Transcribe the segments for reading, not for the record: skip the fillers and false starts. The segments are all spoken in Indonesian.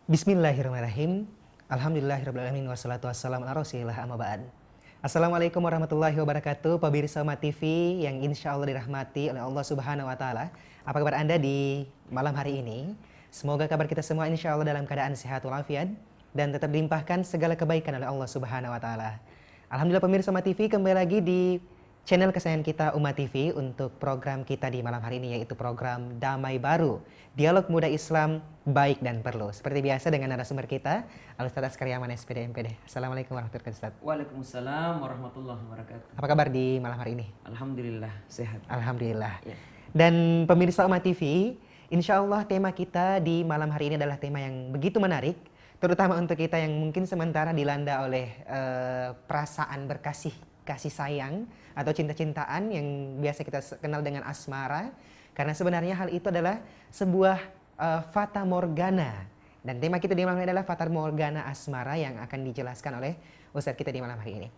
Bismillahirrahmanirrahim. Alhamdulillahirrahmanirrahim. Wassalatu wassalamu ala rasulillah amma ba'd. Assalamualaikum warahmatullahi wabarakatuh. Pemirsa Umat TV yang insya Allah dirahmati oleh Allah Subhanahu wa Ta'ala. Apa kabar Anda di malam hari ini? Semoga kabar kita semua insya Allah dalam keadaan sehat walafiat dan tetap dilimpahkan segala kebaikan oleh Allah Subhanahu wa Ta'ala. Alhamdulillah pemirsa Umat TV, kembali lagi di channel kesayangan kita Umat TV untuk program kita di malam hari ini, yaitu program Damai Baru, Dialog Muda Islam Baik dan Perlu. Seperti biasa dengan narasumber kita, Al-Ustadz Karyaman SPD MPD. Assalamualaikum warahmatullahi wabarakatuh. Waalaikumsalam warahmatullahi wabarakatuh. Apa kabar di malam hari ini? Alhamdulillah sehat. Alhamdulillah. Ya. Dan pemirsa Umat TV, insya Allah tema kita di malam hari ini adalah tema yang begitu menarik, terutama untuk kita yang mungkin sementara dilanda oleh perasaan kasih sayang atau cinta-cintaan yang biasa kita kenal dengan asmara, karena sebenarnya hal itu adalah sebuah fata morgana, dan tema kita di malam ini adalah fata morgana asmara yang akan dijelaskan oleh Ustadz kita di malam hari ini.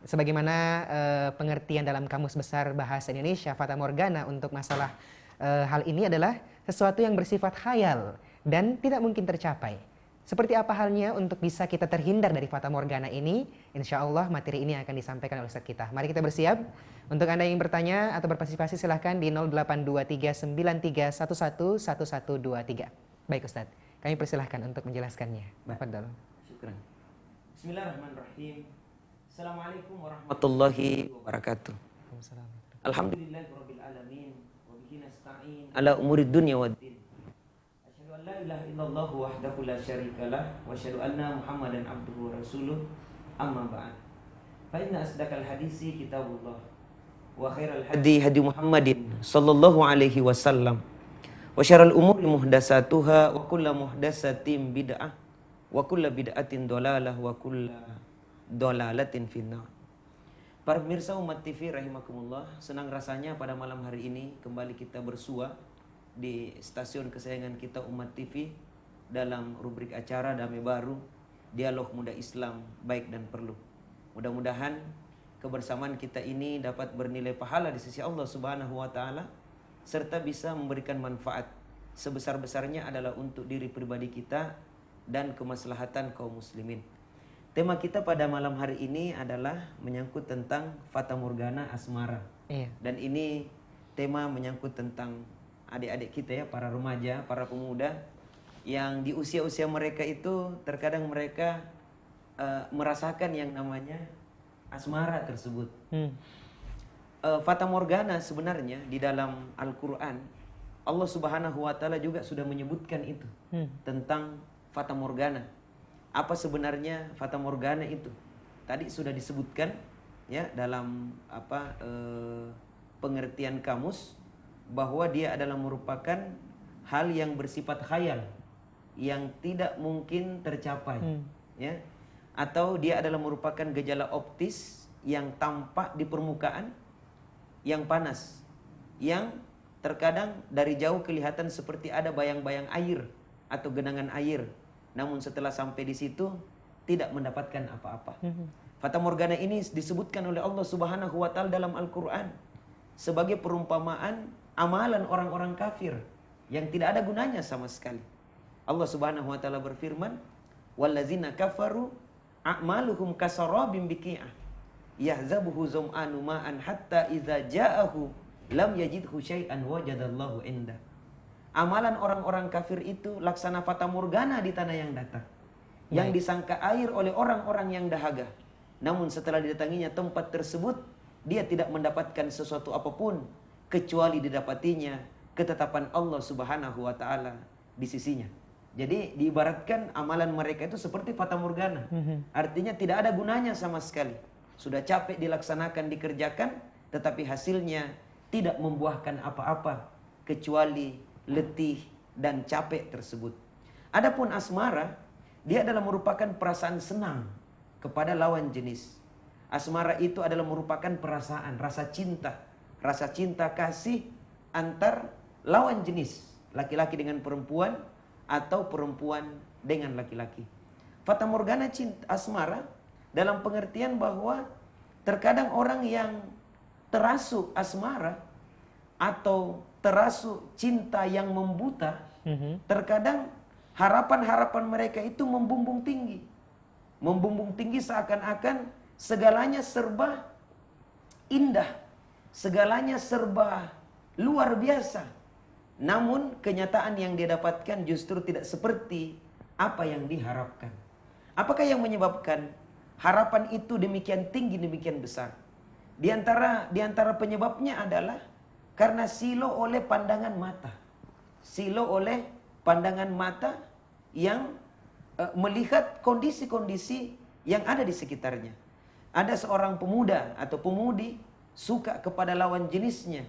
Sebagaimana pengertian dalam Kamus Besar Bahasa Indonesia, fata morgana untuk masalah hal ini adalah sesuatu yang bersifat khayal dan tidak mungkin tercapai. Seperti apa halnya untuk bisa kita terhindar dari fata morgana ini? Insya Allah materi ini akan disampaikan oleh Ustadz kita. Mari kita bersiap. Untuk Anda yang bertanya atau berpartisipasi silahkan di 082393111123. Baik Ustadz, kami persilahkan untuk menjelaskannya. Tafadhol. Syukran. Bismillahirrahmanirrahim. Assalamualaikum warahmatullahi wabarakatuh. Alhamdulillahirabbil alamin wa bihi nasta'in ala umurid dunya waddin. La ilaha illallah wahdahu la syarikalah wa asyhadu anna Muhammadan abduhu wa rasuluh, amma ba'd. Fa inna asdaqal hadisi kitabullah wa khairal hadi hadi Muhammadin sallallahu alaihi wasallam wa syarrul umuri muhdatsatuha wa kullu muhdatsatin bid'ah wa kullu bid'atin dhalalah wa kullu dhalalatin finnar. Para pemirsa Umat TV rahimakumullah, senang rasanya pada malam hari ini kembali kita bersua di stasiun kesayangan kita Umat TV dalam rubrik acara Damai Baru, Dialog Muda Islam Baik dan Perlu. Mudah-mudahan kebersamaan kita ini dapat bernilai pahala di sisi Allah Subhanahu wa Ta'ala, serta bisa memberikan manfaat sebesar-besarnya adalah untuk diri pribadi kita dan kemaslahatan kaum muslimin. Tema kita pada malam hari ini adalah menyangkut tentang fata morgana asmara. Dan ini tema menyangkut tentang adik-adik kita ya, para remaja, para pemuda yang di usia-usia mereka itu terkadang mereka merasakan yang namanya asmara tersebut. Fata morgana sebenarnya di dalam Al-Quran Allah Subhanahu wa Ta'ala juga sudah menyebutkan itu tentang fata morgana. Apa sebenarnya fata morgana itu? Tadi sudah disebutkan ya dalam pengertian kamus, bahwa dia adalah merupakan hal yang bersifat khayal yang tidak mungkin tercapai, ya, atau dia adalah merupakan gejala optis yang tampak di permukaan yang panas, yang terkadang dari jauh kelihatan seperti ada bayang-bayang air atau genangan air, namun setelah sampai di situ tidak mendapatkan apa-apa. Fata morgana ini disebutkan oleh Allah Subhanahu wa Ta'ala dalam Al-Quran sebagai perumpamaan amalan orang-orang kafir yang tidak ada gunanya sama sekali. Allah Subhanahu wa Ta'ala berfirman, "Wallazina kafaru a'maluhum kasarabim biqi'ah yahzabuhu zam'anu ma'an hatta idza ja'ahu lam yajidhu syai'an wajadallahu indah." Amalan orang-orang kafir itu laksana fata morgana di tanah yang datar, yang disangka air oleh orang-orang yang dahaga. Namun setelah didatanginya tempat tersebut, dia tidak mendapatkan sesuatu apapun kecuali didapatinya ketetapan Allah Subhanahu wa Ta'ala di sisinya. Jadi diibaratkan amalan mereka itu seperti fata morgana. Artinya tidak ada gunanya sama sekali. Sudah capek dilaksanakan, dikerjakan, tetapi hasilnya tidak membuahkan apa-apa kecuali letih dan capek tersebut. Adapun asmara, dia adalah merupakan perasaan senang kepada lawan jenis Asmara itu adalah merupakan perasaan, rasa cinta kasih antar lawan jenis, laki-laki dengan perempuan atau perempuan dengan laki-laki. Fata morgana cinta asmara dalam pengertian bahwa terkadang orang yang terasuk asmara atau terasuk cinta yang membuta, terkadang harapan-harapan mereka itu membumbung tinggi. Membumbung tinggi seakan-akan segalanya serba indah, segalanya serba luar biasa. Namun kenyataan yang dia dapatkan justru tidak seperti apa yang diharapkan. Apakah yang menyebabkan harapan itu demikian tinggi, demikian besar? Di antara penyebabnya adalah karena silo oleh pandangan mata. Silo oleh pandangan mata yang melihat kondisi-kondisi yang ada di sekitarnya. Ada seorang pemuda atau pemudi suka kepada lawan jenisnya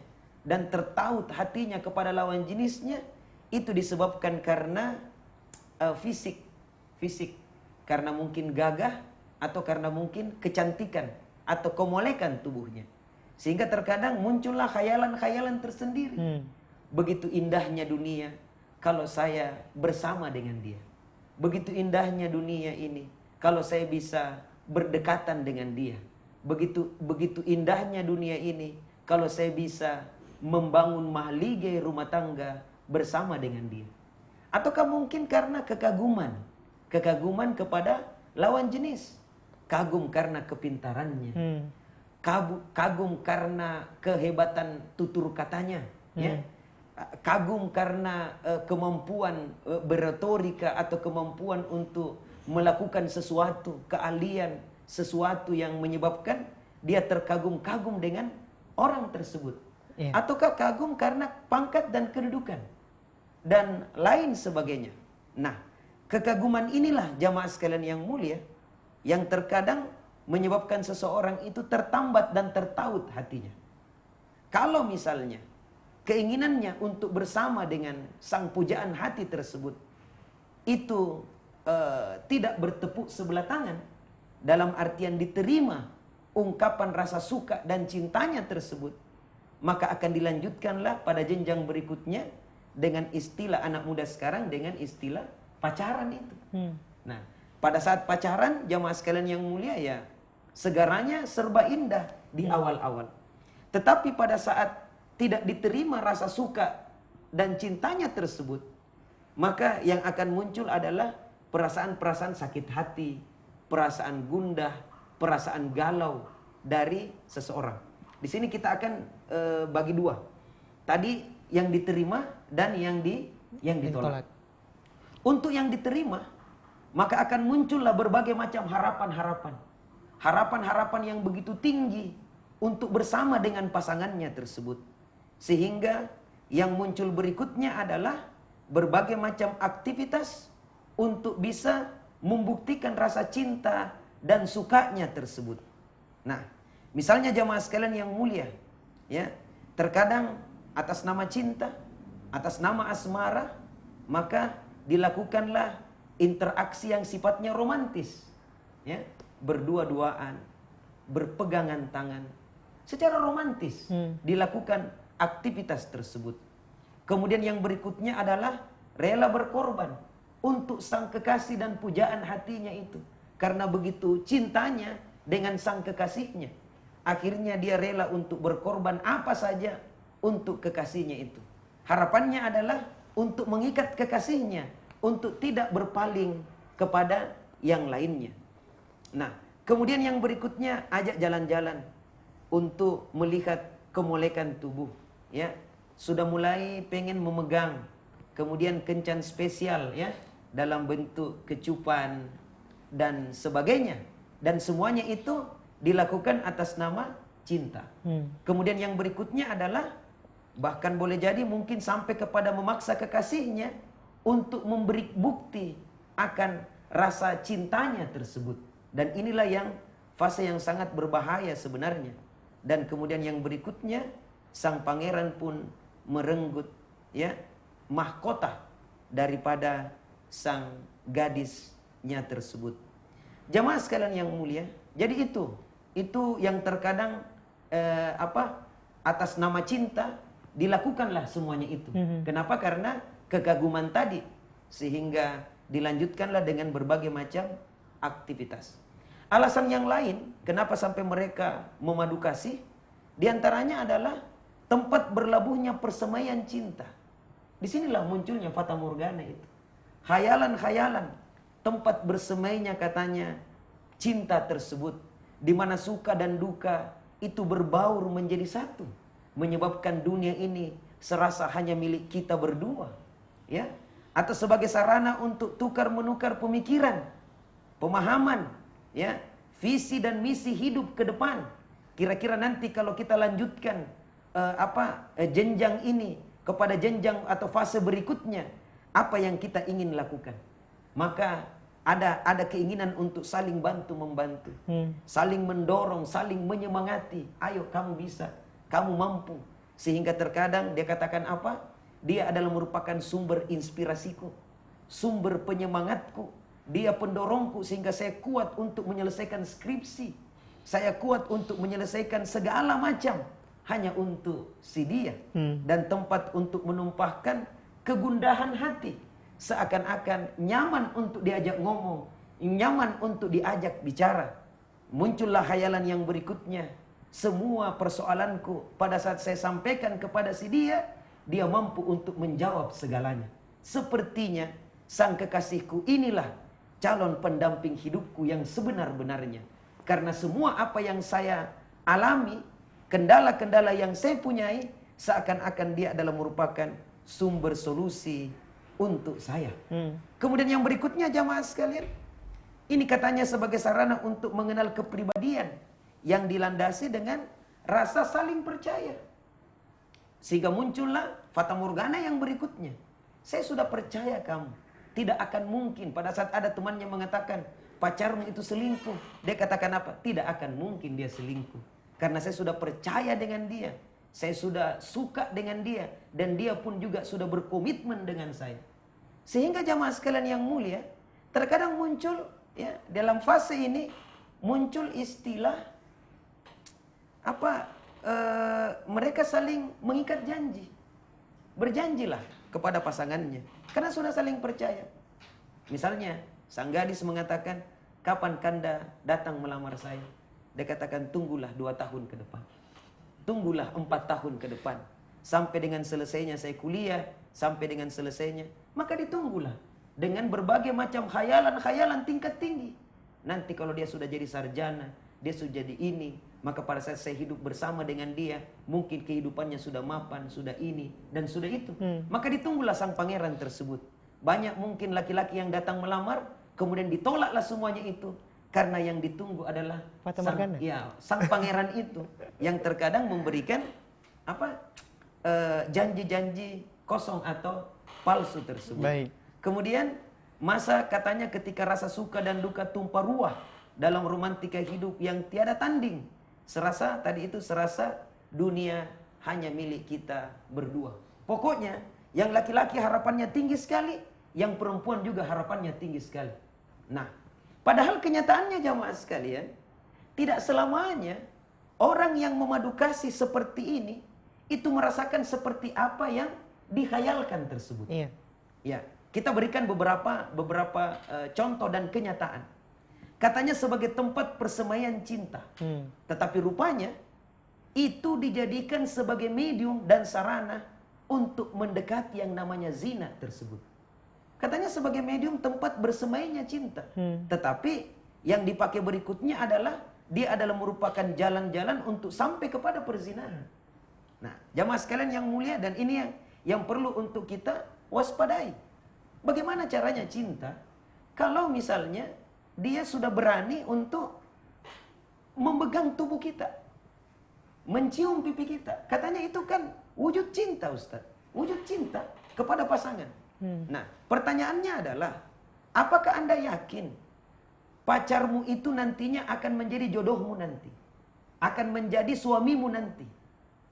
dan tertaut hatinya kepada lawan jenisnya, itu disebabkan karena fisik, karena mungkin gagah atau karena mungkin kecantikan atau kemolekan tubuhnya. Sehingga terkadang muncullah khayalan-khayalan tersendiri. Begitu indahnya dunia kalau saya bersama dengan dia. Begitu indahnya dunia ini kalau saya bisa berdekatan dengan dia. Begitu indahnya dunia ini kalau saya bisa membangun mahligai rumah tangga bersama dengan dia. Ataukah mungkin karena kekaguman kepada lawan jenis. Kagum karena kepintarannya. Kagum karena kehebatan tutur katanya, ya. Kagum karena kemampuan berretorika atau kemampuan untuk melakukan sesuatu, keahlian sesuatu yang menyebabkan dia terkagum-kagum dengan orang tersebut. Ataukah kagum karena pangkat dan kedudukan dan lain sebagainya. Nah, kekaguman inilah jamaah sekalian yang mulia yang terkadang menyebabkan seseorang itu tertambat dan tertaut hatinya. Kalau misalnya keinginannya untuk bersama dengan sang pujaan hati tersebut itu tidak bertepuk sebelah tangan, dalam artian diterima ungkapan rasa suka dan cintanya tersebut, maka akan dilanjutkanlah pada jenjang berikutnya dengan istilah anak muda sekarang, dengan istilah pacaran itu. Nah, pada saat pacaran, jamaah sekalian yang mulia, ya segaranya serba indah di awal-awal. Tetapi pada saat tidak diterima rasa suka dan cintanya tersebut, maka yang akan muncul adalah perasaan-perasaan sakit hati, perasaan gundah, perasaan galau dari seseorang. Di sini kita akan bagi dua. Tadi yang diterima dan yang ditolak. Untuk yang diterima, maka akan muncullah berbagai macam harapan-harapan. Harapan-harapan yang begitu tinggi untuk bersama dengan pasangannya tersebut. Sehingga yang muncul berikutnya adalah berbagai macam aktivitas untuk bisa membuktikan rasa cinta dan sukanya tersebut. Nah, misalnya jamaah sekalian yang mulia, ya, terkadang atas nama cinta, atas nama asmara, maka dilakukanlah interaksi yang sifatnya romantis, ya, berdua-duaan, berpegangan tangan, secara romantis dilakukan aktivitas tersebut. Kemudian yang berikutnya adalah rela berkorban untuk sang kekasih dan pujaan hatinya itu. Karena begitu cintanya dengan sang kekasihnya, akhirnya dia rela untuk berkorban apa saja untuk kekasihnya itu. Harapannya adalah untuk mengikat kekasihnya, untuk tidak berpaling kepada yang lainnya. Nah, kemudian yang berikutnya ajak jalan-jalan untuk melihat kemolekan tubuh, ya. Sudah mulai pengen memegang, kemudian kencan spesial, ya, dalam bentuk kecupan dan sebagainya. Dan semuanya itu dilakukan atas nama cinta. Kemudian yang berikutnya adalah bahkan boleh jadi mungkin sampai kepada memaksa kekasihnya untuk memberi bukti akan rasa cintanya tersebut. Dan inilah yang fase yang sangat berbahaya sebenarnya. Dan kemudian yang berikutnya, sang pangeran pun merenggut, ya, mahkota daripada sang gadisnya tersebut. Jamaah sekalian yang mulia, jadi itu itu yang terkadang atas nama cinta dilakukanlah semuanya itu. Kenapa? Karena kekaguman tadi, sehingga dilanjutkanlah dengan berbagai macam aktivitas. Alasan yang lain kenapa sampai mereka memadu kasih, diantaranya adalah tempat berlabuhnya persemaian cinta. Disinilah munculnya fata morgana itu. Khayalan-khayalan, tempat bersemainya katanya cinta tersebut, di mana suka dan duka itu berbaur menjadi satu, menyebabkan dunia ini serasa hanya milik kita berdua, ya, atau sebagai sarana untuk tukar menukar pemikiran, pemahaman, ya, visi dan misi hidup ke depan. Kira-kira nanti kalau kita lanjutkan jenjang ini kepada jenjang atau fase berikutnya, apa yang kita ingin lakukan? Maka ada keinginan untuk saling bantu membantu, saling mendorong, saling menyemangati. Ayo kamu bisa, kamu mampu. Sehingga terkadang dia katakan apa? Dia adalah merupakan sumber inspirasiku, sumber penyemangatku. Dia pendorongku sehingga saya kuat untuk menyelesaikan skripsi. Saya kuat untuk menyelesaikan segala macam hanya untuk si dia. Dan tempat untuk menumpahkan kegundahan hati. Seakan-akan nyaman untuk diajak ngomong, nyaman untuk diajak bicara. Muncullah khayalan yang berikutnya. Semua persoalanku pada saat saya sampaikan kepada si dia, dia mampu untuk menjawab segalanya. Sepertinya sang kekasihku inilah calon pendamping hidupku yang sebenar-benarnya. Karena semua apa yang saya alami, kendala-kendala yang saya punyai, seakan-akan dia adalah merupakan sumber solusi untuk saya. Kemudian yang berikutnya jamaah sekalian, ini katanya sebagai sarana untuk mengenal kepribadian yang dilandasi dengan rasa saling percaya. Sehingga muncullah fata morgana yang berikutnya. Saya sudah percaya kamu. Tidak akan mungkin pada saat ada temannya mengatakan pacarmu itu selingkuh, dia katakan apa? Tidak akan mungkin dia selingkuh. Karena saya sudah percaya dengan dia. Saya sudah suka dengan dia. Dan dia pun juga sudah berkomitmen dengan saya. Sehingga jamaah sekalian yang mulia, terkadang muncul, ya, dalam fase ini muncul istilah mereka saling mengikat janji. Berjanjilah kepada pasangannya karena sudah saling percaya. Misalnya sang gadis mengatakan, kapan Kanda datang melamar saya? Dia katakan, tunggulah 2 tahun ke depan, tunggulah 4 tahun ke depan, sampai dengan selesainya saya kuliah, sampai dengan selesainya. Maka ditunggulah dengan berbagai macam khayalan-khayalan tingkat tinggi. Nanti kalau dia sudah jadi sarjana, dia sudah jadi ini, maka pada saat saya hidup bersama dengan dia, mungkin kehidupannya sudah mapan, sudah ini, dan sudah itu. Maka ditunggulah sang pangeran tersebut. Banyak mungkin laki-laki yang datang melamar, kemudian ditolaklah semuanya itu. Karena yang ditunggu adalah sang pangeran itu. Yang terkadang memberikan janji-janji kosong atau palsu tersebut. Baik. Kemudian masa katanya ketika rasa suka dan duka tumpah ruah dalam romantika hidup yang tiada tanding. Serasa dunia hanya milik kita berdua. Pokoknya yang laki-laki harapannya tinggi sekali, yang perempuan juga harapannya tinggi sekali. Nah, padahal kenyataannya jamaah sekalian, tidak selamanya orang yang memadu kasih seperti ini itu merasakan seperti apa yang dikhayalkan tersebut. Iya. Ya, kita berikan beberapa contoh dan kenyataan. Katanya sebagai tempat persemaian cinta. Tetapi rupanya itu dijadikan sebagai medium dan sarana untuk mendekati yang namanya zina tersebut. Katanya sebagai medium tempat bersemainya cinta. Tetapi yang dipakai berikutnya adalah dia adalah merupakan jalan-jalan untuk sampai kepada perzinahan. Nah, jamaah sekalian yang mulia, dan ini yang perlu untuk kita waspadai. Bagaimana caranya cinta? Kalau misalnya dia sudah berani untuk memegang tubuh kita, mencium pipi kita. Katanya itu kan wujud cinta, Ustaz. Wujud cinta kepada pasangan. Nah, pertanyaannya adalah, apakah Anda yakin pacarmu itu nantinya akan menjadi jodohmu nanti? Akan menjadi suamimu nanti?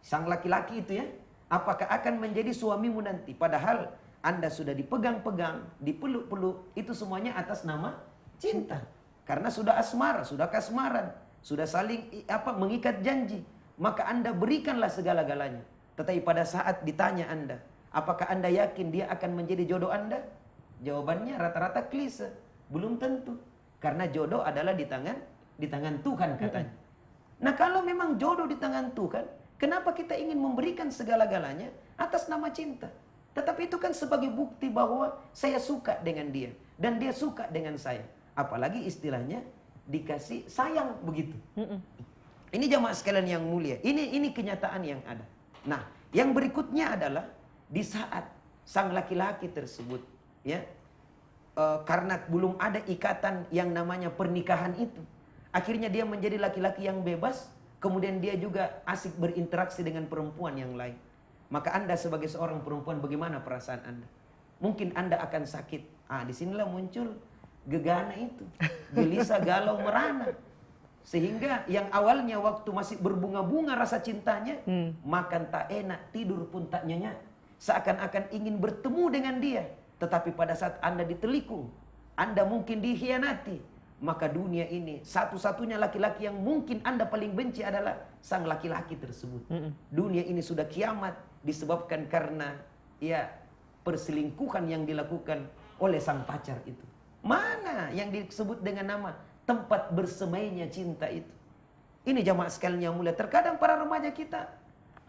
Sang laki-laki itu ya, apakah akan menjadi suamimu nanti? Padahal Anda sudah dipegang-pegang, dipeluk-peluk, itu semuanya atas nama cinta. Karena sudah asmara, sudah kasmaran. sudah saling mengikat janji, maka Anda berikanlah segala-galanya. Tetapi pada saat ditanya Anda, apakah Anda yakin dia akan menjadi jodoh Anda? Jawabannya rata-rata klise, belum tentu. Karena jodoh adalah di tangan Tuhan katanya. Nah, kalau memang jodoh di tangan Tuhan, kenapa kita ingin memberikan segala-galanya atas nama cinta? Tetapi itu kan sebagai bukti bahwa saya suka dengan dia dan dia suka dengan saya. Apalagi istilahnya dikasih sayang begitu. Ini jamaah sekalian yang mulia. Ini kenyataan yang ada. Nah, yang berikutnya adalah di saat sang laki-laki tersebut, ya, karena belum ada ikatan yang namanya pernikahan itu, akhirnya dia menjadi laki-laki yang bebas. Kemudian dia juga asik berinteraksi dengan perempuan yang lain. Maka Anda sebagai seorang perempuan, bagaimana perasaan Anda? Mungkin Anda akan sakit. Disinilah muncul gegana itu, gelisah, galau, merana. Sehingga yang awalnya waktu masih berbunga-bunga rasa cintanya, makan tak enak, tidur pun tak nyenyak. Seakan-akan ingin bertemu dengan dia. Tetapi pada saat Anda ditelikung, Anda mungkin dikhianati, maka dunia ini satu-satunya laki-laki yang mungkin Anda paling benci adalah sang laki-laki tersebut. Dunia ini sudah kiamat disebabkan karena perselingkuhan yang dilakukan oleh sang pacar itu. Mana yang disebut dengan nama tempat bersemainya cinta itu? Ini jamaah sekalian yang mulia. Terkadang para remaja kita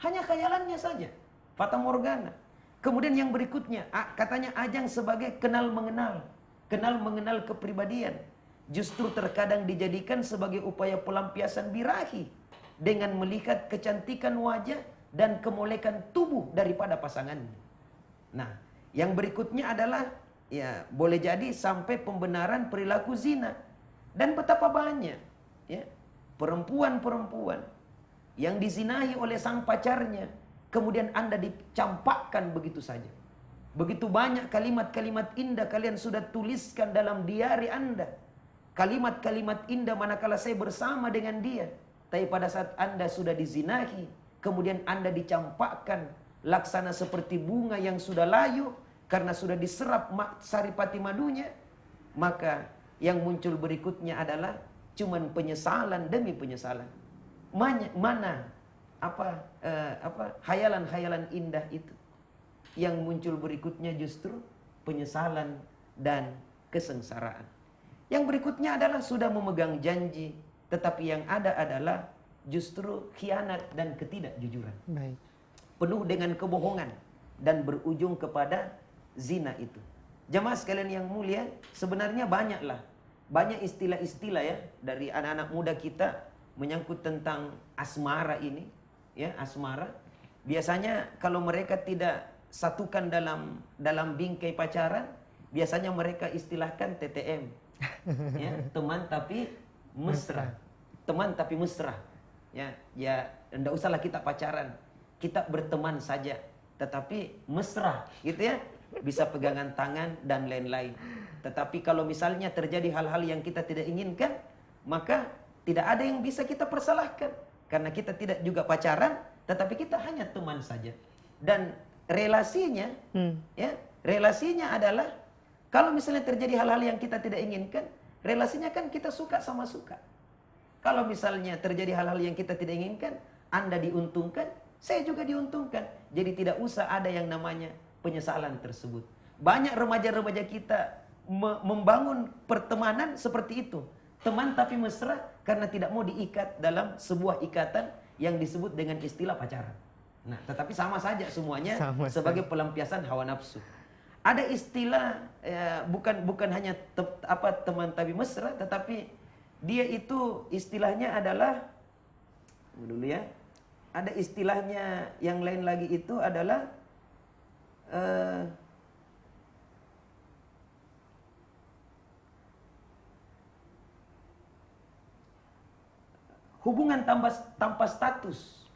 hanya khayalannya saja, fata morgana. Kemudian yang berikutnya, katanya ajang sebagai kenal mengenal kepribadian. Justru terkadang dijadikan sebagai upaya pelampiasan birahi dengan melihat kecantikan wajah dan kemolekan tubuh daripada pasangannya. Nah, yang berikutnya adalah boleh jadi sampai pembenaran perilaku zina. Dan betapa banyak perempuan-perempuan yang dizinahi oleh sang pacarnya, kemudian Anda dicampakkan begitu saja. Begitu banyak kalimat-kalimat indah kalian sudah tuliskan dalam diari Anda. Kalimat-kalimat indah manakala saya bersama dengan dia. Tapi pada saat Anda sudah dizinahi, kemudian Anda dicampakkan laksana seperti bunga yang sudah layu karena sudah diserap saripati madunya, maka yang muncul berikutnya adalah cuman penyesalan demi penyesalan. Mana khayalan-khayalan indah itu? Yang muncul berikutnya justru penyesalan dan kesengsaraan. Yang berikutnya adalah sudah memegang janji, tetapi yang ada adalah justru khianat dan ketidakjujuran. Baik. Penuh dengan kebohongan dan berujung kepada zina itu. Jamaah sekalian yang mulia, sebenarnya banyak istilah-istilah dari anak-anak muda kita menyangkut tentang asmara ini, asmara. Biasanya kalau mereka tidak satukan dalam bingkai pacaran, biasanya mereka istilahkan TTM. Teman tapi mesra. Teman tapi mesra. Enggak usahlah kita pacaran. Kita berteman saja, tetapi mesra, gitu ya. Bisa pegangan tangan dan lain-lain. Tetapi kalau misalnya terjadi hal-hal yang kita tidak inginkan, maka tidak ada yang bisa kita persalahkan. Karena kita tidak juga pacaran, tetapi kita hanya teman saja. Dan relasinya, relasinya adalah kalau misalnya terjadi hal-hal yang kita tidak inginkan, relasinya kan kita suka sama suka. Kalau misalnya terjadi hal-hal yang kita tidak inginkan, Anda diuntungkan, saya juga diuntungkan. Jadi tidak usah ada yang namanya penyesalan tersebut. Banyak remaja-remaja kita membangun pertemanan seperti itu. Teman tapi mesra karena tidak mau diikat dalam sebuah ikatan yang disebut dengan istilah pacaran. Nah, tetapi sama saja semuanya sebagai pelampiasan hawa nafsu. Ada istilah bukan hanya teman tapi mesra, tetapi dia itu istilahnya adalah dulu ya. Ada istilahnya yang lain lagi itu adalah hubungan tanpa status.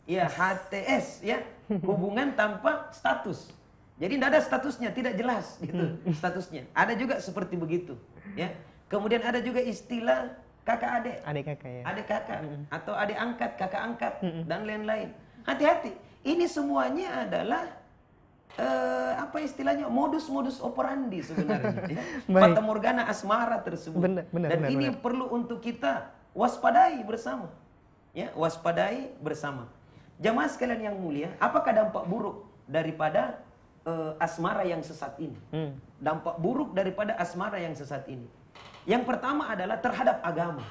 HTS ya. Hubungan tanpa status. Jadi tidak ada statusnya, tidak jelas gitu statusnya. Ada juga seperti begitu, ya. Kemudian ada juga istilah kakak adik. Adik kakak ya. Adik kakak atau adik angkat, kakak angkat dan lain-lain. Hati-hati. Ini semuanya adalah istilahnya modus operandi sebenarnya. Ya. Fata morgana asmara tersebut. Benar, Dan ini perlu untuk kita waspadai bersama. Ya, waspadai bersama. Jamaah sekalian yang mulia, apakah dampak buruk daripada asmara yang sesat ini? Dampak buruk daripada asmara yang sesat ini. Yang pertama adalah terhadap agama.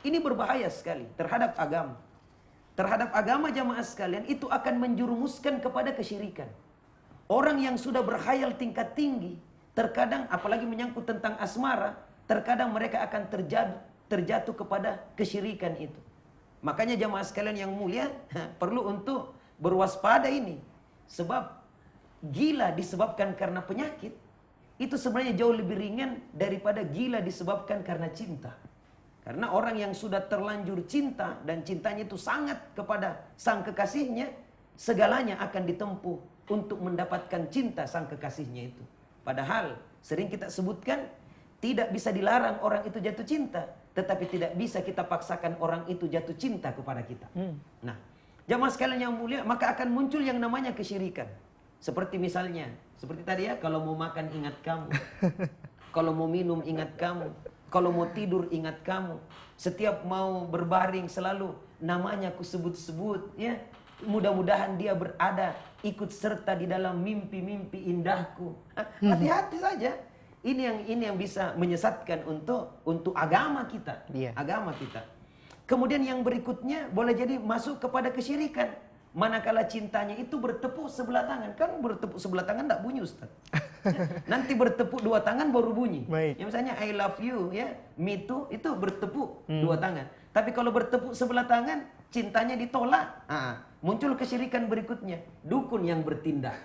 Ini berbahaya sekali terhadap agama. Terhadap agama jamaah sekalian itu akan menjerumuskan kepada kesyirikan. Orang yang sudah berkhayal tingkat tinggi, terkadang apalagi menyangkut tentang asmara, terkadang mereka akan terjatuh kepada kesyirikan itu. Makanya jamaah sekalian yang mulia perlu untuk berwaspada ini. Sebab gila disebabkan karena penyakit itu sebenarnya jauh lebih ringan daripada gila disebabkan karena cinta. Karena orang yang sudah terlanjur cinta dan cintanya itu sangat kepada sang kekasihnya, segalanya akan ditempuh untuk mendapatkan cinta sang kekasihnya itu. Padahal sering kita sebutkan tidak bisa dilarang orang itu jatuh cinta, tetapi tidak bisa kita paksakan orang itu jatuh cinta kepada kita. Nah, jamaah sekalian yang mulia, maka akan muncul yang namanya kesyirikan. Seperti misalnya, seperti tadi ya, kalau mau makan ingat kamu, kalau mau minum ingat kamu, kalau mau tidur ingat kamu, setiap mau berbaring selalu namanya ku sebut-sebut, ya. Mudah-mudahan dia berada ikut serta di dalam mimpi-mimpi indahku. Hati-hati saja. Ini yang bisa menyesatkan untuk agama kita, agama kita. Kemudian yang berikutnya boleh jadi masuk kepada kesyirikan. Manakala cintanya itu bertepuk sebelah tangan. Kan bertepuk sebelah tangan tidak bunyi Ustaz. Nanti bertepuk dua tangan baru bunyi. Ya, misalnya I love you, ya, me too, itu bertepuk dua tangan. Tapi kalau bertepuk sebelah tangan, cintanya ditolak. Muncul kesyirikan berikutnya, dukun yang bertindak.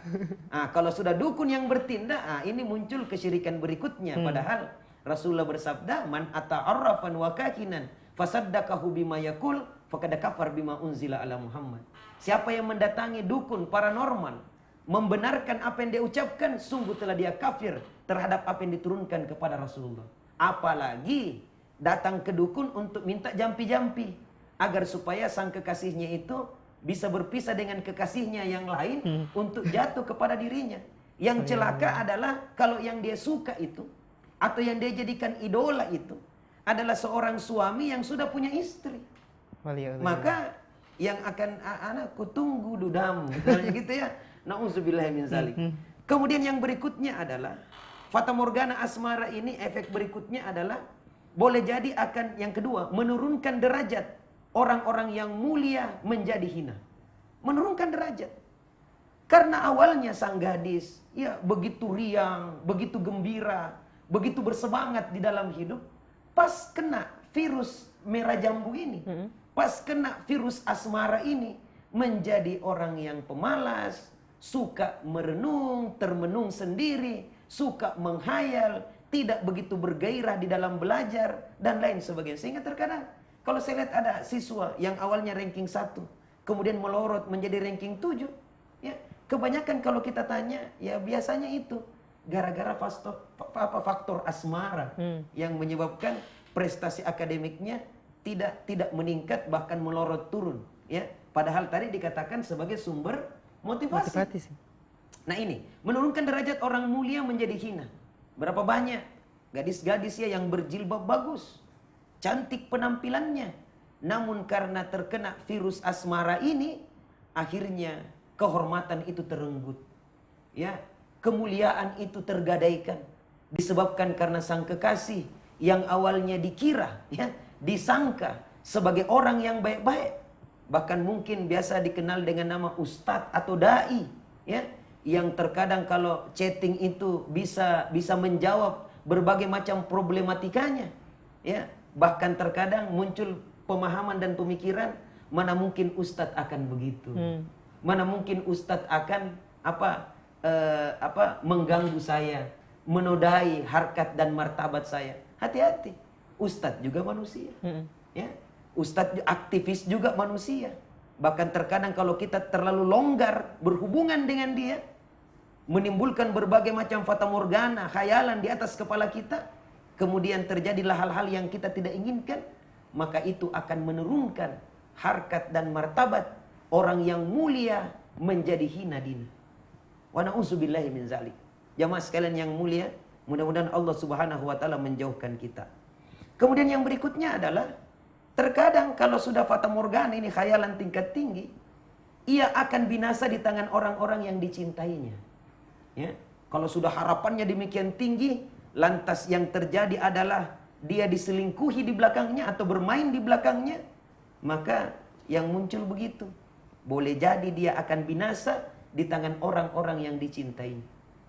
Kalau sudah dukun yang bertindak, ini muncul kesyirikan berikutnya. Padahal Rasulullah bersabda, man ata'arrafan wa kakinan fasaddaqahu bima yaqul faqad kafar bima unzila ala Muhammad. Siapa yang mendatangi dukun paranormal, membenarkan apa yang dia ucapkan, sungguh telah dia kafir terhadap apa yang diturunkan kepada Rasulullah. Apalagi datang ke dukun untuk minta jampi-jampi agar supaya sang kekasihnya itu bisa berpisah dengan kekasihnya yang lain untuk jatuh kepada dirinya. Yang celaka adalah kalau yang dia suka itu atau yang dia jadikan idola itu adalah seorang suami yang sudah punya istri. Maka yang akan anakku tunggu dudamu, gitu ya. Nauzubillah min zalik. Kemudian yang berikutnya adalah fata morgana asmara ini, efek berikutnya adalah boleh jadi akan yang kedua menurunkan derajat orang-orang yang mulia menjadi hina. Menurunkan derajat. Karena awalnya sang gadis ya begitu riang, begitu gembira, begitu bersemangat di dalam hidup, pas kena virus merah jambu ini, pas kena virus asmara ini, menjadi orang yang pemalas, suka merenung, termenung sendiri, suka menghayal, tidak begitu bergairah di dalam belajar, dan lain sebagainya. Sehingga terkadang, kalau saya lihat ada siswa yang awalnya ranking 1, kemudian melorot menjadi ranking 7, ya, kebanyakan kalau kita tanya, ya biasanya itu, gara-gara faktor asmara, yang menyebabkan prestasi akademiknya tidak meningkat, bahkan melorot turun, ya. Padahal tadi dikatakan sebagai sumber motivasi. Nah ini menurunkan derajat orang mulia menjadi hina. Berapa banyak gadis-gadis ya yang berjilbab bagus, cantik penampilannya, namun karena terkena virus asmara ini, akhirnya kehormatan itu terenggut, ya, kemuliaan itu tergadaikan, disebabkan karena sang kekasih yang awalnya dikira, ya, disangka sebagai orang yang baik-baik, bahkan mungkin biasa dikenal dengan nama ustadz atau dai, ya, yang terkadang kalau chatting itu bisa menjawab berbagai macam problematikanya, ya, bahkan terkadang muncul pemahaman dan pemikiran, mana mungkin ustadz akan begitu, mana mungkin ustadz akan mengganggu saya, menodai harkat dan martabat saya. Hati-hati, ustadz juga manusia, ya, ustadz aktivis juga manusia. Bahkan terkadang kalau kita terlalu longgar berhubungan dengan dia, menimbulkan berbagai macam fata morgana, khayalan di atas kepala kita, kemudian terjadilah hal-hal yang kita tidak inginkan, maka itu akan menurunkan harkat dan martabat orang yang mulia menjadi hina dina. Wa na'udzubillahi min zalik. Jamaah sekalian yang mulia, mudah-mudahan Allah Subhanahu wa taala menjauhkan kita. Kemudian yang berikutnya adalah Terkadang kalau sudah fata morgana ini khayalan tingkat tinggi, ia akan binasa di tangan orang-orang yang dicintainya. Ya, kalau sudah harapannya demikian tinggi, lantas yang terjadi adalah dia diselingkuhi di belakangnya atau bermain di belakangnya, maka yang muncul begitu. Boleh jadi dia akan binasa di tangan orang-orang yang dicintai.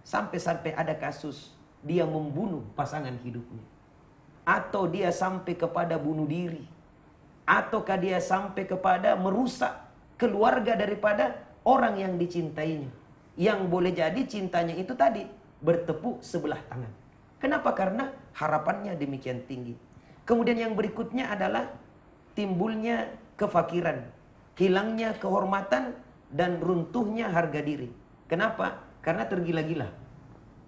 Sampai-sampai ada kasus dia membunuh pasangan hidupnya. Atau dia sampai kepada bunuh diri. Ataukah dia sampai kepada merusak keluarga daripada orang yang dicintainya. Yang boleh jadi cintanya itu tadi bertepuk sebelah tangan. Kenapa? Karena harapannya demikian tinggi. Kemudian yang berikutnya adalah timbulnya kefakiran, hilangnya kehormatan, dan runtuhnya harga diri. Kenapa? Karena tergila-gila.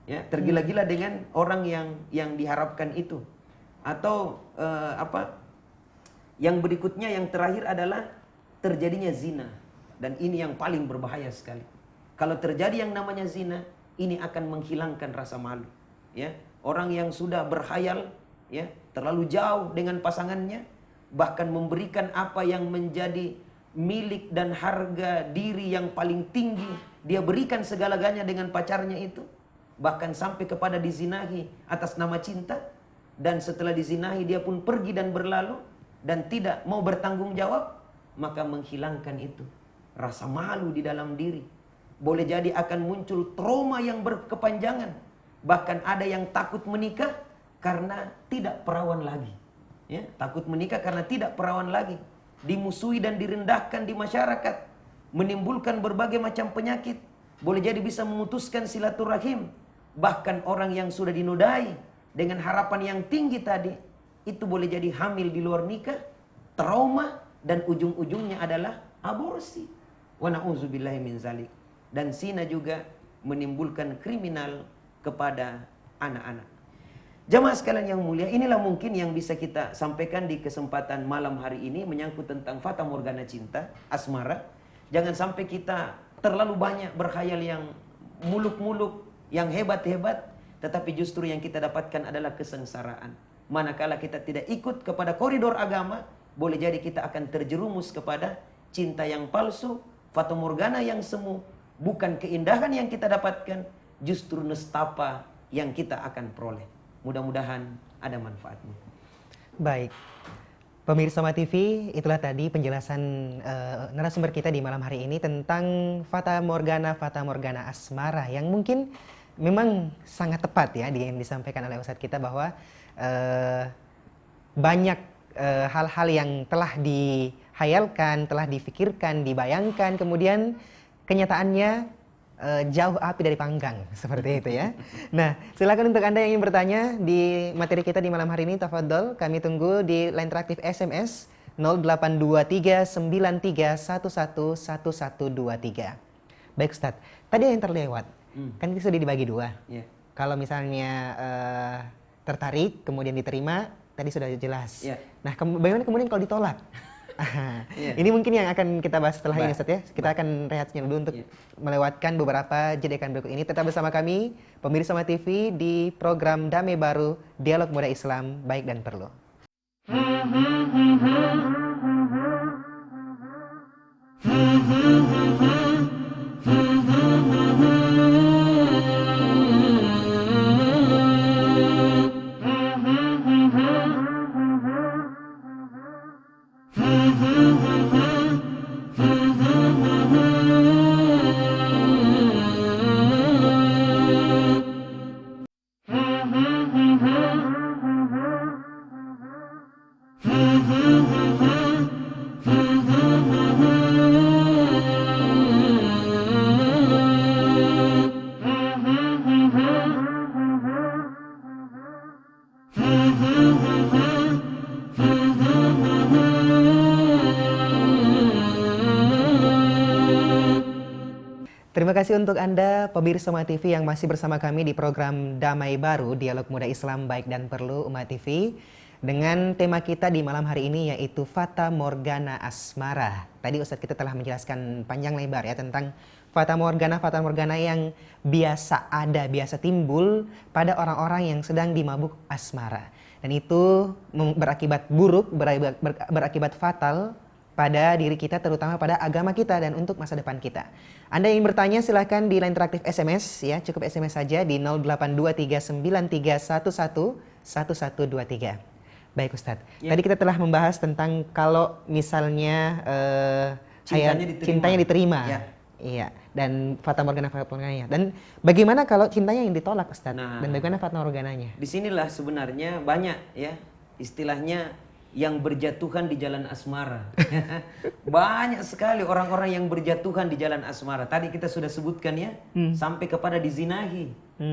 Ya, tergila-gila dengan orang yang diharapkan itu. Atau yang berikutnya, yang terakhir adalah terjadinya zina. Dan ini yang paling berbahaya sekali. Kalau terjadi yang namanya zina, ini akan menghilangkan rasa malu. Ya, orang yang sudah berkhayal, ya, terlalu jauh dengan pasangannya, bahkan memberikan apa yang menjadi milik dan harga diri yang paling tinggi, dia berikan segala-galanya dengan pacarnya itu, bahkan sampai kepada dizinahi atas nama cinta, dan setelah dizinahi dia pun pergi dan berlalu dan tidak mau bertanggung jawab, maka menghilangkan itu rasa malu di dalam diri. Boleh jadi akan muncul trauma yang berkepanjangan, bahkan ada yang takut menikah karena tidak perawan lagi. Ya, takut menikah karena tidak perawan lagi, dimusuhi dan direndahkan di masyarakat, menimbulkan berbagai macam penyakit, boleh jadi bisa memutuskan silaturahim. Bahkan orang yang sudah dinodai dengan harapan yang tinggi tadi, itu boleh jadi hamil di luar nikah, trauma, dan ujung-ujungnya adalah aborsi. Wa na'udzubillahi min zalik. Dan zina juga menimbulkan kriminal kepada anak-anak. Jamaah sekalian yang mulia, inilah mungkin yang bisa kita sampaikan di kesempatan malam hari ini menyangkut tentang fata morgana cinta, asmara. Jangan sampai kita terlalu banyak berkhayal yang muluk-muluk, yang hebat-hebat, tetapi justru yang kita dapatkan adalah kesengsaraan. Manakala kita tidak ikut kepada koridor agama, boleh jadi kita akan terjerumus kepada cinta yang palsu, fata morgana yang semu. Bukan keindahan yang kita dapatkan, justru nestapa yang kita akan peroleh. Mudah-mudahan ada manfaatnya. Baik, pemirsa Oma TV, itulah tadi penjelasan narasumber kita di malam hari ini tentang fata morgana asmara, yang mungkin memang sangat tepat ya yang disampaikan oleh Ustadz kita, bahwa banyak hal-hal yang telah dihayalkan, telah difikirkan, dibayangkan, kemudian kenyataannya jauh api dari panggang, seperti itu ya. Nah, silakan untuk Anda yang ingin bertanya di materi kita di malam hari ini, tafadhol, kami tunggu di line interaktif SMS 082393111123. Baik Ustadz, tadi yang terlewat, kan itu sudah dibagi dua. Yeah. Kalau misalnya tertarik, kemudian diterima, tadi sudah jelas. Yeah. Nah, bagaimana kemudian kalau ditolak? Yeah. Ini mungkin yang akan kita bahas setelah ini Ustaz ya. Kita akan rehat dulu untuk melewatkan beberapa jedekan berikut ini. Tetap bersama kami, pemirsa Oma TV, di program Damai Baru, Dialog Muda Islam Baik dan Perlu. Terima kasih untuk Anda, pemirsa Uma TV yang masih bersama kami di program Damai Baru, Dialog Muda Islam Baik dan Perlu Uma TV. Dengan tema kita di malam hari ini yaitu Fata Morgana Asmara. Tadi Ustadz kita telah menjelaskan panjang lebar ya tentang Fata Morgana yang biasa ada, biasa timbul pada orang-orang yang sedang dimabuk asmara. Dan itu berakibat buruk, berakibat fatal pada diri kita, terutama pada agama kita dan untuk masa depan kita. Anda yang bertanya silahkan di line interaktif SMS ya, cukup SMS saja di 082393111123. Baik Ustadz, tadi kita telah membahas tentang kalau misalnya cintanya diterima. Ya. Iya, dan fata morgananya. Dan bagaimana kalau cintanya yang ditolak Ustadz? Nah, Dan bagaimana fata morgananya? Disinilah sebenarnya banyak ya istilahnya yang berjatuhan di jalan asmara. Banyak sekali orang-orang yang berjatuhan di jalan asmara. Tadi kita sudah sebutkan ya, sampai kepada dizinahi.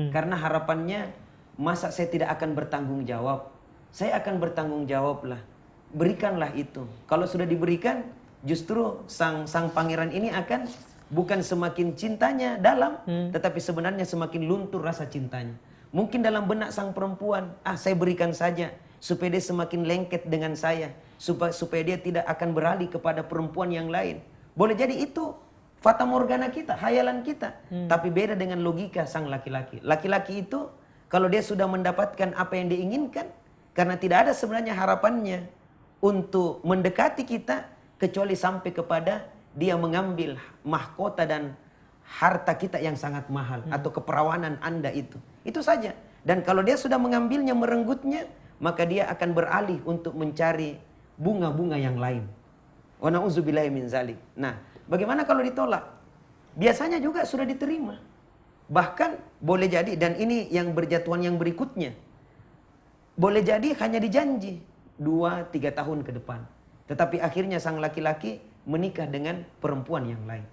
Karena harapannya, masa saya tidak akan bertanggung jawab? Saya akan bertanggung jawab lah. Berikanlah itu. Kalau sudah diberikan, justru sang pangeran ini akan bukan semakin cintanya dalam, tetapi sebenarnya semakin luntur rasa cintanya. Mungkin dalam benak sang perempuan, saya berikan saja supaya dia semakin lengket dengan saya, supaya dia tidak akan beralih kepada perempuan yang lain. Boleh jadi itu fata morgana kita, hayalan kita. Tapi beda dengan logika sang laki-laki. Laki-laki itu kalau dia sudah mendapatkan apa yang diinginkan, karena tidak ada sebenarnya harapannya untuk mendekati kita kecuali sampai kepada dia mengambil mahkota dan harta kita yang sangat mahal atau keperawanan Anda itu. Itu saja. Dan kalau dia sudah mengambilnya, merenggutnya, maka dia akan beralih untuk mencari bunga-bunga yang lain. Wa na'udzubillahi min zalik. Nah, bagaimana kalau ditolak? Biasanya juga sudah diterima. Bahkan boleh jadi, dan ini yang berjatuhan yang berikutnya, boleh jadi hanya dijanji 2-3 tahun ke depan. Tetapi akhirnya sang laki-laki menikah dengan perempuan yang lain.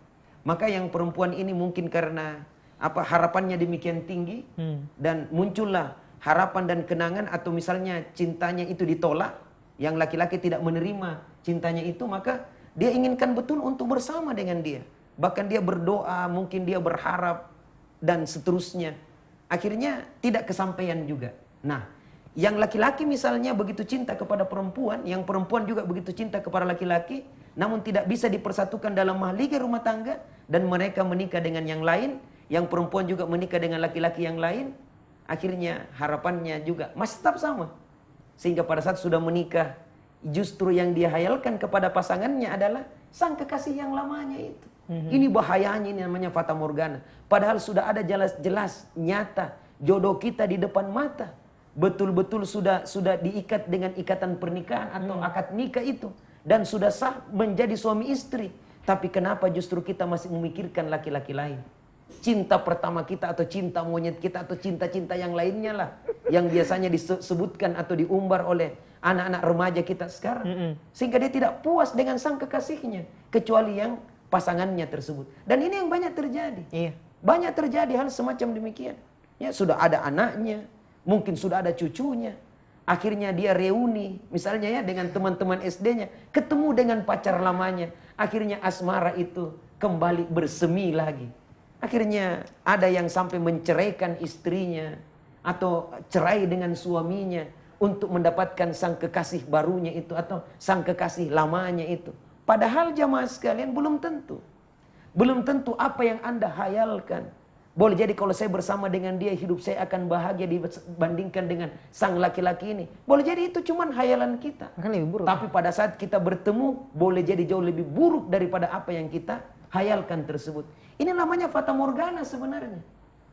Maka yang perempuan ini mungkin karena harapannya demikian tinggi, dan muncullah harapan dan kenangan, atau misalnya cintanya itu ditolak, yang laki-laki tidak menerima cintanya itu, maka dia inginkan betul untuk bersama dengan dia. Bahkan dia berdoa, mungkin dia berharap, dan seterusnya. Akhirnya tidak kesampaian juga. Nah, yang laki-laki misalnya begitu cinta kepada perempuan, yang perempuan juga begitu cinta kepada laki-laki, namun tidak bisa dipersatukan dalam mahligai rumah tangga, dan mereka menikah dengan yang lain, yang perempuan juga menikah dengan laki-laki yang lain. Akhirnya harapannya juga masih tetap sama. Sehingga pada saat sudah menikah, justru yang dia hayalkan kepada pasangannya adalah sang kekasih yang lamanya itu. Ini bahayanya, ini namanya fata morgana. Padahal sudah ada jelas-jelas, nyata, jodoh kita di depan mata. Betul-betul sudah diikat dengan ikatan pernikahan atau akad nikah itu. Dan sudah sah menjadi suami istri. Tapi kenapa justru kita masih memikirkan laki-laki lain? Cinta pertama kita, atau cinta monyet kita, atau cinta-cinta yang lainnya lah, yang biasanya disebutkan atau diumbar oleh anak-anak remaja kita sekarang. Sehingga dia tidak puas dengan sang kekasihnya, kecuali yang pasangannya tersebut. Dan ini yang banyak terjadi. Banyak terjadi hal semacam demikian. Ya, sudah ada anaknya, mungkin sudah ada cucunya. Akhirnya dia reuni, misalnya ya, dengan teman-teman SD-nya, ketemu dengan pacar lamanya. Akhirnya asmara itu kembali bersemi lagi. Akhirnya ada yang sampai menceraikan istrinya, atau cerai dengan suaminya untuk mendapatkan sang kekasih barunya itu, atau sang kekasih lamanya itu. Padahal jamaah sekalian, belum tentu. Belum tentu apa yang Anda hayalkan. Boleh jadi kalau saya bersama dengan dia, hidup saya akan bahagia dibandingkan dengan sang laki-laki ini. Boleh jadi itu cuman hayalan kita. Lebih buruk. Tapi pada saat kita bertemu, boleh jadi jauh lebih buruk daripada apa yang kita hayalkan tersebut. Ini namanya fata morgana sebenarnya.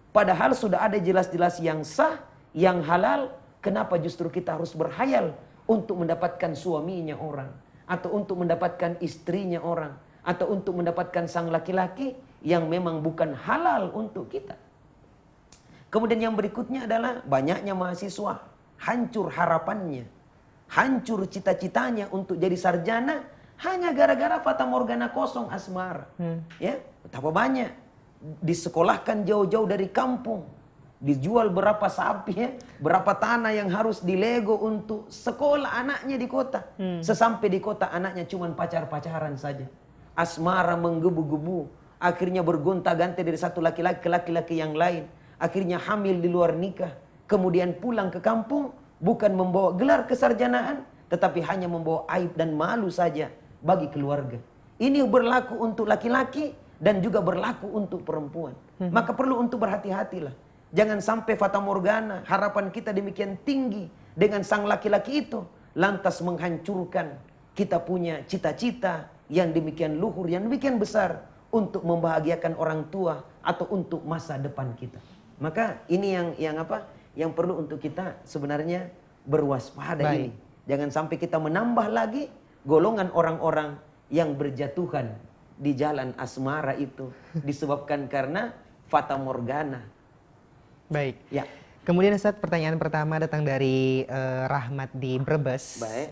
Padahal sudah ada jelas-jelas yang sah, yang halal. Kenapa justru kita harus berhayal untuk mendapatkan suaminya orang, atau untuk mendapatkan istrinya orang, atau untuk mendapatkan sang laki-laki yang memang bukan halal untuk kita. Kemudian yang berikutnya adalah banyaknya mahasiswa hancur harapannya, hancur cita-citanya untuk jadi sarjana hanya gara-gara fata morgana kosong asmara. Ya, betapa banyak disekolahkan jauh-jauh dari kampung, dijual berapa sapi ya, berapa tanah yang harus dilego untuk sekolah anaknya di kota. Sesampai di kota anaknya cuman pacar-pacaran saja. Asmara menggebu-gebu, akhirnya bergonta-ganti dari satu laki-laki ke laki-laki yang lain. Akhirnya hamil di luar nikah, kemudian pulang ke kampung bukan membawa gelar kesarjanaan, tetapi hanya membawa aib dan malu saja bagi keluarga. Ini berlaku untuk laki-laki dan juga berlaku untuk perempuan. Maka perlu untuk berhati-hatilah. Jangan sampai fata morgana, harapan kita demikian tinggi, dengan sang laki-laki itu, lantas menghancurkan kita punya cita-cita yang demikian luhur, yang demikian besar untuk membahagiakan orang tua atau untuk masa depan kita. Maka ini yang perlu untuk kita sebenarnya berwaspada ini. Jangan sampai kita menambah lagi golongan orang-orang yang berjatuhan di jalan asmara itu disebabkan karena fata morgana. Baik. Ya. Kemudian Ustaz, pertanyaan pertama datang dari Rahmat di Brebes. Baik.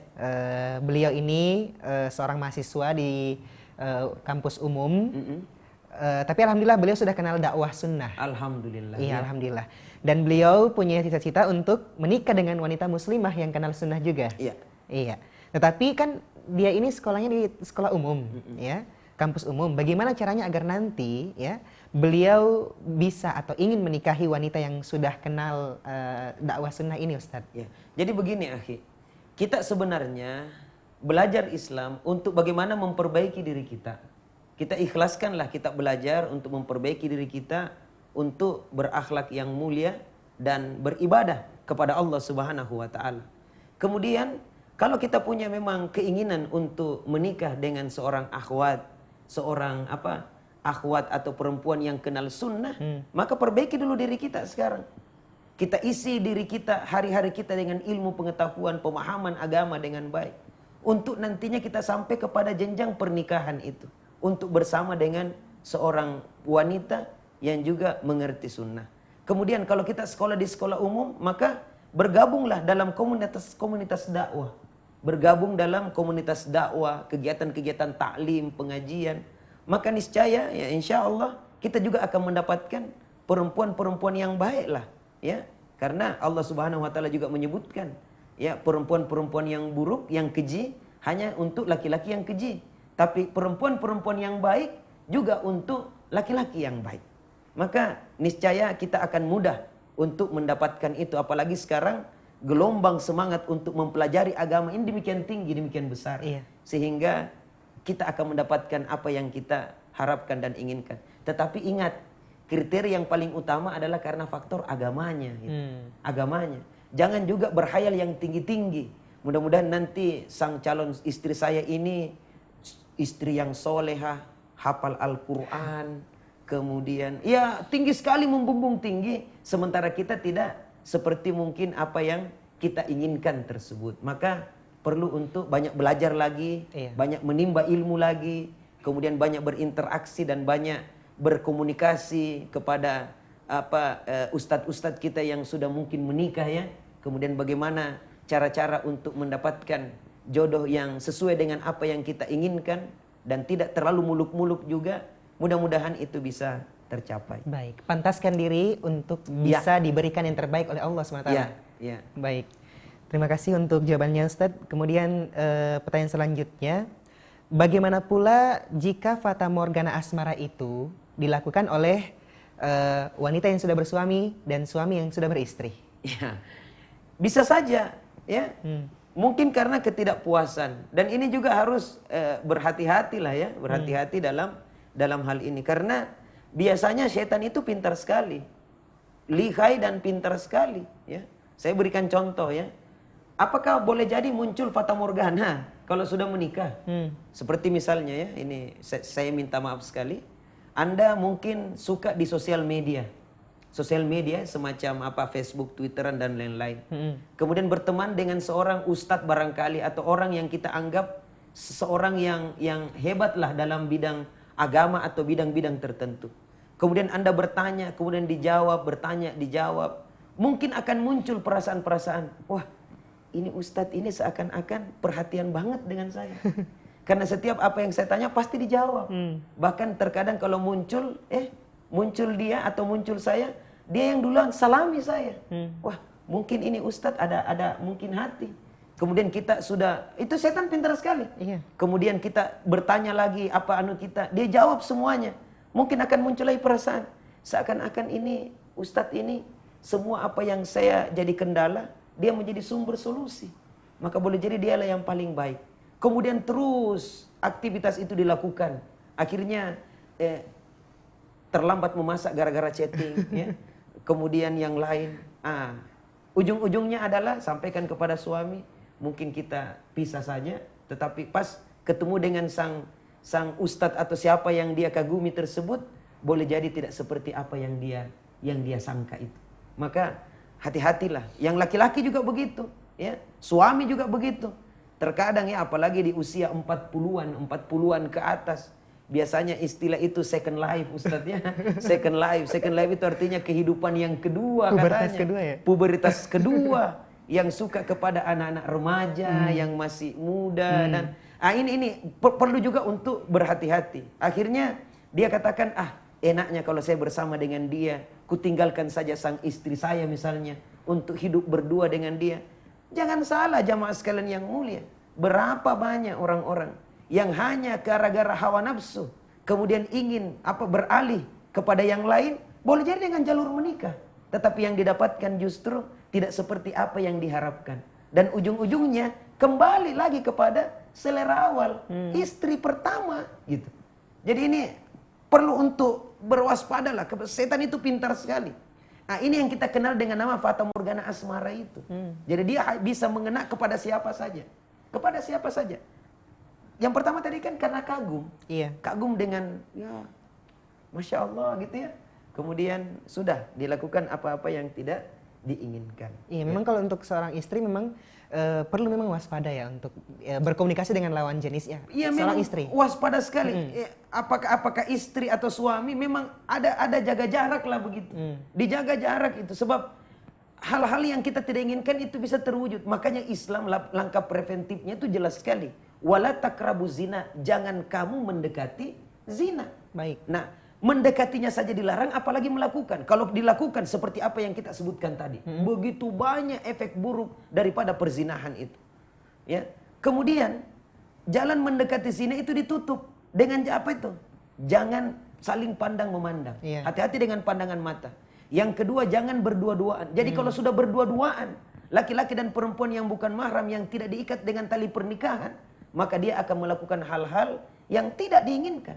Beliau ini seorang mahasiswa di kampus umum. Tapi alhamdulillah beliau sudah kenal dakwah sunnah. Alhamdulillah. Iya, alhamdulillah. Dan beliau punya cita-cita untuk menikah dengan wanita muslimah yang kenal sunnah juga. Iya. Iya. Tetapi kan dia ini sekolahnya di sekolah umum, ya, kampus umum. Bagaimana caranya agar nanti, ya, beliau bisa atau ingin menikahi wanita yang sudah kenal dakwah sunnah ini, Ustadz? Ya. Jadi begini, akhi, kita sebenarnya belajar Islam untuk bagaimana memperbaiki diri kita. Kita ikhlaskanlah kita belajar untuk memperbaiki diri kita, untuk berakhlak yang mulia dan beribadah kepada Allah Subhanahu wa taala. Kemudian kalau kita punya memang keinginan untuk menikah dengan seorang akhwat, seorang akhwat atau perempuan yang kenal sunnah, maka perbaiki dulu diri kita sekarang. Kita isi diri kita, hari-hari kita dengan ilmu pengetahuan, pemahaman agama dengan baik. Untuk nantinya kita sampai kepada jenjang pernikahan itu. Untuk bersama dengan seorang wanita yang juga mengerti sunnah. Kemudian kalau kita sekolah di sekolah umum, maka bergabunglah dalam komunitas dakwah. Bergabung dalam komunitas dakwah, kegiatan-kegiatan taklim, pengajian. Maka niscaya ya insya Allah kita juga akan mendapatkan perempuan-perempuan yang baiklah, ya. Karena Allah Subhanahu wa taala juga menyebutkan, ya, perempuan-perempuan yang buruk, yang keji hanya untuk laki-laki yang keji. Tapi perempuan-perempuan yang baik juga untuk laki-laki yang baik. Maka niscaya kita akan mudah untuk mendapatkan itu. Apalagi sekarang gelombang semangat untuk mempelajari agama ini demikian tinggi, demikian besar. Iya. Sehingga kita akan mendapatkan apa yang kita harapkan dan inginkan. Tetapi ingat, kriteria yang paling utama adalah karena faktor agamanya. Gitu. Agamanya. Jangan juga berhayal yang tinggi-tinggi. Mudah-mudahan nanti sang calon istri saya ini istri yang solehah, hafal Al-Quran, kemudian ya tinggi sekali, membumbung tinggi, sementara kita tidak seperti mungkin apa yang kita inginkan tersebut. Maka perlu untuk banyak belajar lagi, banyak menimba ilmu lagi, kemudian banyak berinteraksi dan banyak berkomunikasi kepada ustadz-ustadz kita yang sudah mungkin menikah, ya. Kemudian bagaimana cara-cara untuk mendapatkan jodoh yang sesuai dengan apa yang kita inginkan dan tidak terlalu muluk-muluk juga. Mudah-mudahan itu bisa tercapai. Baik, pantaskan diri untuk bisa diberikan yang terbaik oleh Allah SWT. Ya. Baik, terima kasih untuk jawabannya Ustadz. Kemudian pertanyaan selanjutnya, bagaimana pula jika fata morgana asmara itu dilakukan oleh wanita yang sudah bersuami dan suami yang sudah beristri? Ya, bisa saja, ya. Mungkin karena ketidakpuasan, dan ini juga harus berhati-hatilah, ya, berhati-hati dalam hal ini, karena biasanya setan itu pintar sekali, lihai dan pintar sekali, ya. Saya berikan contoh, ya. Apakah boleh jadi muncul fata morgana kalau sudah menikah? Seperti misalnya, ya, ini saya minta maaf sekali, Anda mungkin suka di sosial media. Sosial media semacam Facebook, Twitteran dan lain-lain. Kemudian berteman dengan seorang ustadz barangkali atau orang yang kita anggap seseorang yang hebatlah dalam bidang agama atau bidang-bidang tertentu. Kemudian Anda bertanya, kemudian dijawab, bertanya, dijawab. Mungkin akan muncul perasaan-perasaan, wah, ini ustadz ini seakan-akan perhatian banget dengan saya. Karena setiap apa yang saya tanya pasti dijawab. Bahkan terkadang kalau muncul dia atau muncul saya, dia yang duluan salami saya. Wah, mungkin ini ustadz ada mungkin hati. Kemudian kita sudah, itu setan pintar sekali. Iya. Kemudian kita bertanya lagi apa kita, dia jawab semuanya. Mungkin akan muncul lagi perasaan, seakan-akan ini ustadz ini semua apa yang saya jadi kendala, dia menjadi sumber solusi. Maka boleh jadi dialah yang paling baik. Kemudian terus aktivitas itu dilakukan. Akhirnya terlambat memasak gara-gara chatting, ya. Kemudian yang lain, Ujung-ujungnya adalah sampaikan kepada suami, mungkin kita pisah saja, tetapi pas ketemu dengan sang ustadz atau siapa yang dia kagumi tersebut, boleh jadi tidak seperti apa yang dia sangka itu. Maka hati-hatilah. Yang laki-laki juga begitu, ya. Suami juga begitu. Terkadang ya, apalagi di usia 40-an ke atas, biasanya istilah itu second life ustadznya. Second life itu artinya kehidupan yang kedua. Pubertas katanya. kedua ya? Pubertas kedua. Yang suka kepada anak-anak remaja yang masih muda. Dan ini perlu juga untuk berhati-hati. Akhirnya dia katakan, enaknya kalau saya bersama dengan dia, kutinggalkan saja sang istri saya misalnya, untuk hidup berdua dengan dia. Jangan salah jamaah sekalian yang mulia. Berapa banyak orang-orang yang hanya gara-gara hawa nafsu kemudian ingin beralih kepada yang lain, boleh jadi dengan jalur menikah, tetapi yang didapatkan justru tidak seperti apa yang diharapkan, dan ujung-ujungnya kembali lagi kepada selera awal, istri pertama gitu. Jadi ini perlu untuk berwaspadalah. Setan itu pintar sekali. Nah, ini yang kita kenal dengan nama fata morgana asmara itu. Jadi dia bisa mengena kepada siapa saja, kepada siapa saja. Yang pertama tadi kan karena kagum. Iya. Kagum dengan, ya, Masya Allah gitu ya. Kemudian sudah dilakukan apa-apa yang tidak diinginkan. Iya, memang kalau untuk seorang istri memang perlu memang waspada ya untuk berkomunikasi dengan lawan jenisnya. Iya, seorang memang istri. waspada sekali. Apakah istri atau suami memang ada jaga jarak lah begitu. Dijaga jarak itu sebab hal-hal yang kita tidak inginkan itu bisa terwujud. Makanya Islam langkah preventifnya itu jelas sekali. Wala taqrabu zina, jangan kamu mendekati zina. Baik. Nah, mendekatinya saja dilarang, apalagi melakukan. Kalau dilakukan seperti apa yang kita sebutkan tadi, begitu banyak efek buruk daripada perzinahan itu. Ya. Kemudian jalan mendekati zina itu ditutup dengan apa itu? Jangan saling pandang memandang. Iya. Hati-hati dengan pandangan mata. Yang kedua, jangan berdua-duaan. Jadi kalau sudah berdua-duaan, laki-laki dan perempuan yang bukan mahram, yang tidak diikat dengan tali pernikahan, maka dia akan melakukan hal-hal yang tidak diinginkan.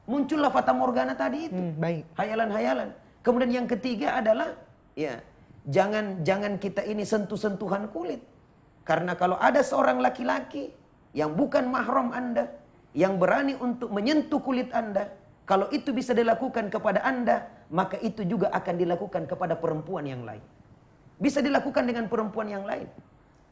Muncullah fata morgana tadi itu. Baik. Hayalan-hayalan. Kemudian yang ketiga adalah, ya, jangan kita ini sentuh-sentuhan kulit. Karena kalau ada seorang laki-laki yang bukan mahram Anda, yang berani untuk menyentuh kulit Anda, kalau itu bisa dilakukan kepada Anda, maka itu juga akan dilakukan kepada perempuan yang lain. Bisa dilakukan dengan perempuan yang lain.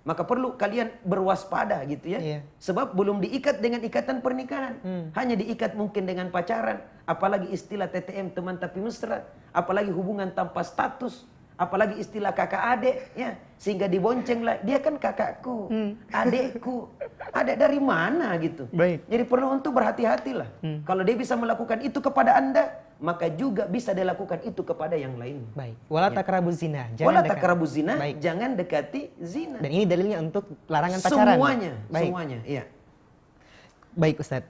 Maka perlu kalian berwaspada gitu ya. Iya. Sebab belum diikat dengan ikatan pernikahan. Hanya diikat mungkin dengan pacaran. Apalagi istilah TTM, teman tapi mesra. Apalagi hubungan tanpa status. Apalagi istilah kakak adik ya. Sehingga dibonceng lah. Dia kan kakakku, adekku. Adek dari mana gitu. Baik. Jadi perlu untuk berhati-hatilah. Kalau dia bisa melakukan itu kepada Anda, maka juga bisa dilakukan itu kepada yang lain. Baik. Wala taqrabuz zina. Wala taqrabuz zina, Baik. jangan dekati zina. Dan ini dalilnya untuk larangan pacaran. Baik. Semuanya, iya. Baik, Ustadz.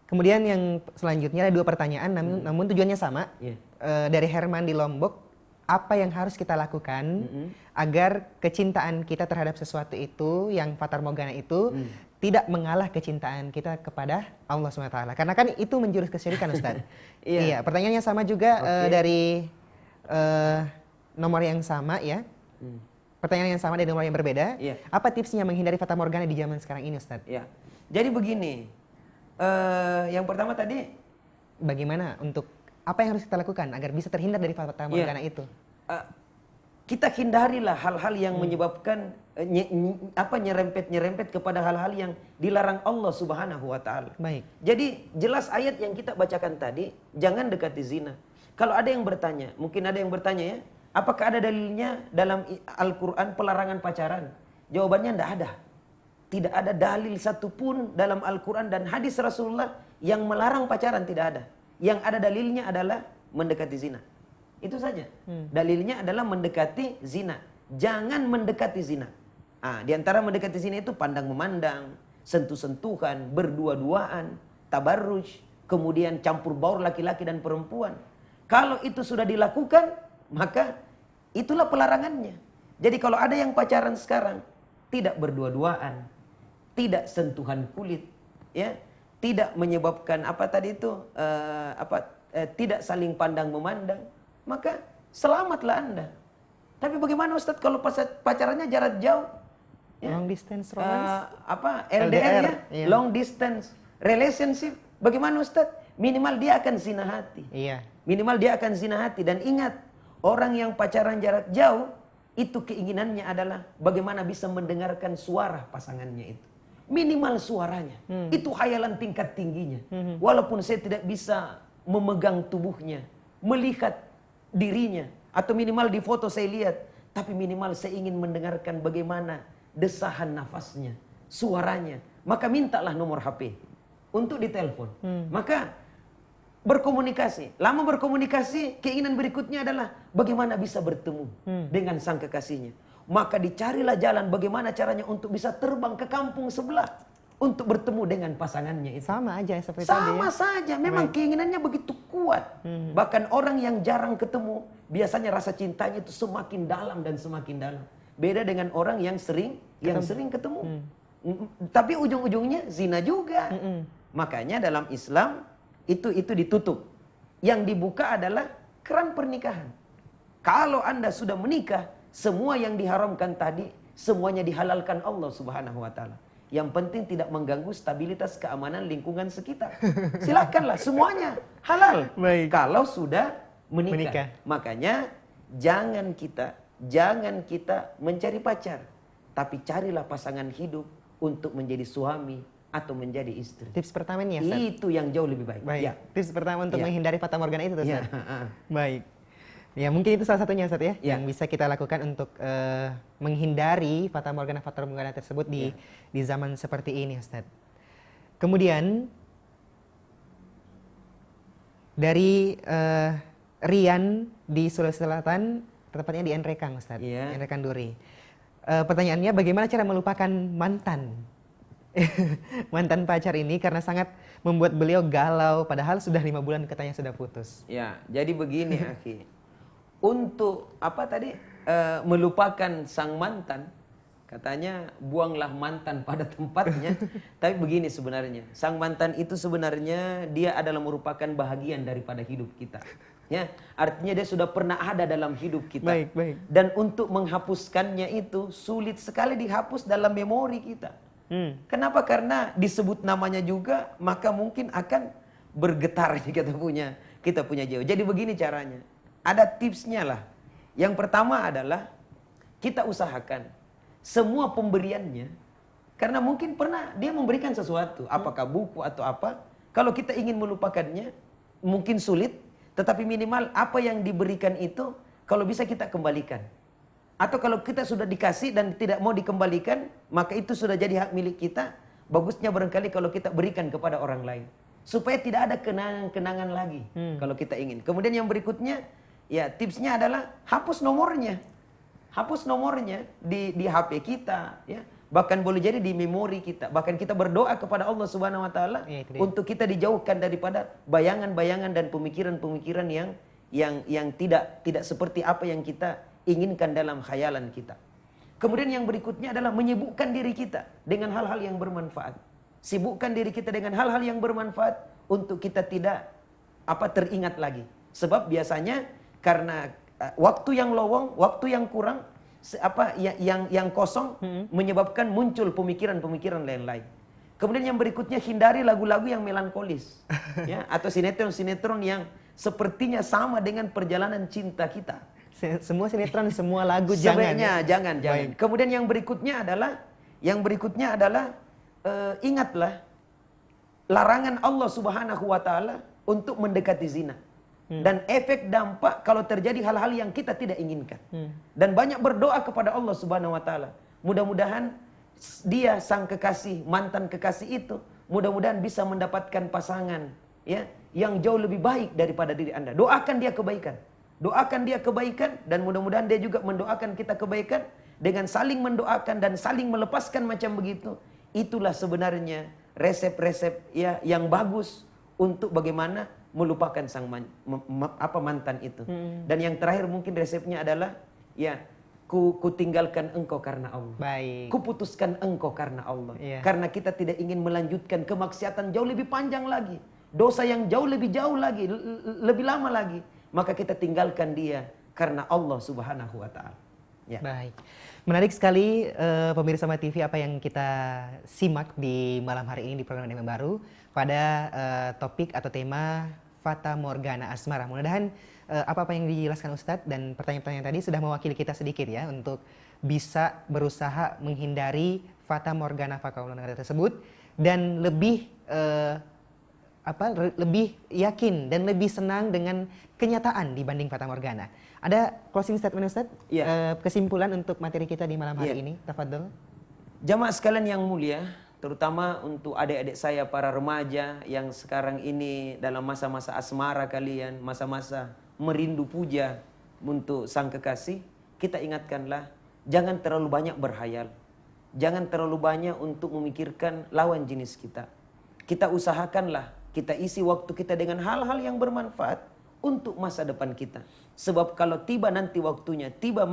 Kemudian yang selanjutnya ada 2 pertanyaan, namun tujuannya sama. Iya. Dari Herman di Lombok, apa yang harus kita lakukan agar kecintaan kita terhadap sesuatu itu, yang fatar morgana itu, tidak mengalah kecintaan kita kepada Allah SWT. Karena kan itu menjurus kesyirikan, Ustadz. Iya, pertanyaannya sama juga dari nomor yang sama ya. Pertanyaan yang sama dari nomor yang berbeda. Iya. Apa tipsnya menghindari fata morgana di zaman sekarang ini, Ustadz? Ya. Jadi begini, yang pertama tadi, Bagaimana apa yang harus kita lakukan agar bisa terhindar dari fata morgana itu? kita hindarilah hal-hal yang menyebabkan nyerempet kepada hal-hal yang dilarang Allah Subhanahu wa taala. Baik. Jadi jelas ayat yang kita bacakan tadi, jangan dekati zina. Kalau ada yang bertanya, mungkin ada yang bertanya ya, apakah ada dalilnya dalam Al-Qur'an pelarangan pacaran? Jawabannya tidak ada. Tidak ada dalil satupun dalam Al-Quran dan hadis Rasulullah yang melarang pacaran, tidak ada. Yang ada dalilnya adalah mendekati zina. Itu saja. Dalilnya adalah mendekati zina. Jangan mendekati zina. Di antara mendekati zina itu pandang memandang, sentuh-sentuhan, berdua-duaan, tabarruj, kemudian campur baur laki-laki dan perempuan. Kalau itu sudah dilakukan, maka itulah pelarangannya. Jadi kalau ada yang pacaran sekarang, tidak berdua-duaan, tidak sentuhan kulit, ya, tidak menyebabkan tidak saling pandang memandang, maka selamatlah Anda. Tapi bagaimana Ustadz kalau pacarannya jarak jauh? Ya. Long distance romance. LDR ya, iya. long distance relationship. Bagaimana Ustadz? Minimal dia akan zina hati. Iya. Minimal dia akan zina hati. Dan ingat, orang yang pacaran jarak jauh, itu keinginannya adalah bagaimana bisa mendengarkan suara pasangannya itu. Minimal suaranya. Itu khayalan tingkat tingginya. Walaupun saya tidak bisa memegang tubuhnya, melihat dirinya, atau minimal di foto saya lihat, tapi minimal saya ingin mendengarkan bagaimana desahan nafasnya, suaranya. Maka mintalah nomor HP untuk ditelepon. Maka berkomunikasi. Lama berkomunikasi, keinginan berikutnya adalah bagaimana bisa bertemu dengan sang kekasihnya. Maka dicarilah jalan bagaimana caranya untuk bisa terbang ke kampung sebelah untuk bertemu dengan pasangannya itu. Sama aja seperti tadi Sama ya. saja, memang keinginannya begitu kuat. Bahkan orang yang jarang ketemu, biasanya rasa cintanya itu semakin dalam dan semakin dalam. Beda dengan orang yang sering ketemu. Tapi ujung-ujungnya zina juga. Makanya dalam Islam itu ditutup. Yang dibuka adalah keran pernikahan. Kalau Anda sudah menikah, semua yang diharamkan tadi semuanya dihalalkan Allah Subhanahu wa taala. Yang penting tidak mengganggu stabilitas keamanan lingkungan sekitar. Silakanlah semuanya halal. Baik. Kalau sudah menikah. Menikah. Makanya jangan kita mencari pacar, tapi carilah pasangan hidup untuk menjadi suami atau menjadi istri. Tips pertama nih ya, Ustaz. Itu yang jauh lebih baik. Baik. Ya. Tips pertama untuk Ya. menghindari fata morgana itu, Ya. Ustaz. Baik. Ya, mungkin itu salah satunya, Ustaz ya, Ya. yang bisa kita lakukan untuk menghindari fata morgana tersebut di zaman seperti ini, Ustaz. Kemudian dari Rian di Sulawesi Selatan, tepatnya di Enrekang, Ustaz. Ya. Enrekang Duri. Pertanyaannya, bagaimana cara melupakan mantan? Mantan pacar ini karena sangat membuat beliau galau, padahal sudah 5 bulan katanya sudah putus. Ya, jadi begini, akhi. Untuk melupakan sang mantan, katanya buanglah mantan pada tempatnya. Tapi begini sebenarnya, sang mantan itu sebenarnya dia adalah merupakan bahagian daripada hidup kita. Ya, artinya dia sudah pernah ada dalam hidup kita. Baik, baik. Dan untuk menghapuskannya itu sulit sekali dihapus dalam memori kita. Kenapa? Karena disebut namanya juga, maka mungkin akan bergetar kita punya jiwa. Jadi begini caranya. Ada tipsnya lah. Yang pertama adalah kita usahakan semua pemberiannya, karena mungkin pernah dia memberikan sesuatu, apakah buku atau apa. Kalau kita ingin melupakannya, mungkin sulit, tetapi minimal apa yang diberikan itu kalau bisa kita kembalikan. Atau kalau kita sudah dikasih dan tidak mau dikembalikan, maka itu sudah jadi hak milik kita. Bagusnya barangkali kalau kita berikan kepada orang lain, supaya tidak ada kenangan-kenangan lagi kalau kita ingin. Kemudian yang berikutnya, ya tipsnya adalah hapus nomornya. Hapus nomornya di HP kita, ya. Bahkan boleh jadi di memori kita. Bahkan kita berdoa kepada Allah Subhanahu wa taala untuk kita dijauhkan daripada bayangan-bayangan dan pemikiran-pemikiran yang tidak seperti apa yang kita inginkan dalam khayalan kita. Kemudian yang berikutnya adalah menyibukkan diri kita dengan hal-hal yang bermanfaat. Sibukkan diri kita dengan hal-hal yang bermanfaat untuk kita tidak teringat lagi. Sebab biasanya karena waktu yang lowong, waktu yang kurang, yang kosong menyebabkan muncul pemikiran-pemikiran lain-lain. Kemudian yang berikutnya, hindari lagu-lagu yang melankolis, ya, atau sinetron-sinetron yang sepertinya sama dengan perjalanan cinta kita. Semua sinetron, semua lagu Sebaiknya jangan. jangan. Kemudian yang berikutnya adalah ingatlah larangan Allah Subhanahu wa taala untuk mendekati zina. Dan efek dampak kalau terjadi hal-hal yang kita tidak inginkan. Dan banyak berdoa kepada Allah Subhanahu wa taala. Mudah-mudahan dia sang kekasih, mantan kekasih itu, mudah-mudahan bisa mendapatkan pasangan, ya, yang jauh lebih baik daripada diri Anda. Doakan dia kebaikan. Doakan dia kebaikan, dan mudah-mudahan dia juga mendoakan kita kebaikan. Dengan saling mendoakan dan saling melepaskan macam begitu, itulah sebenarnya resep-resep, ya, yang bagus untuk bagaimana melupakan sang mantan itu. Dan yang terakhir mungkin resepnya adalah, ya, ku tinggalkan engkau karena Allah. Baik. Ku putuskan engkau karena Allah. Iya. Karena kita tidak ingin melanjutkan kemaksiatan jauh lebih panjang lagi, dosa yang jauh lagi, lebih lama lagi. Maka kita tinggalkan dia karena Allah Subhanahu wa taala. Ya. Baik. Menarik sekali pemirsa Sama TV apa yang kita simak di malam hari ini di program yang baru pada topik atau tema Fata Morgana Asmara. Mudah-mudahan apa-apa yang dijelaskan Ustadz dan pertanyaan-pertanyaan tadi sudah mewakili kita sedikit ya untuk bisa berusaha menghindari Fata Morgana tersebut dan lebih lebih yakin dan lebih senang dengan kenyataan dibanding Fata Morgana. Ada closing statement Ustadz? Iya. Kesimpulan untuk materi kita di malam hari Iya. ini, tafadhol. Jamaah sekalian yang mulia, terutama untuk adik-adik saya para remaja yang sekarang ini dalam masa-masa asmara kalian, masa-masa merindu puja untuk sang kekasih, kita ingatkanlah jangan terlalu banyak berhayal. Jangan terlalu banyak untuk memikirkan lawan jenis kita. Kita usahakanlah kita isi waktu kita dengan hal-hal yang bermanfaat untuk masa depan kita. Sebab kalau tiba nanti waktunya, tiba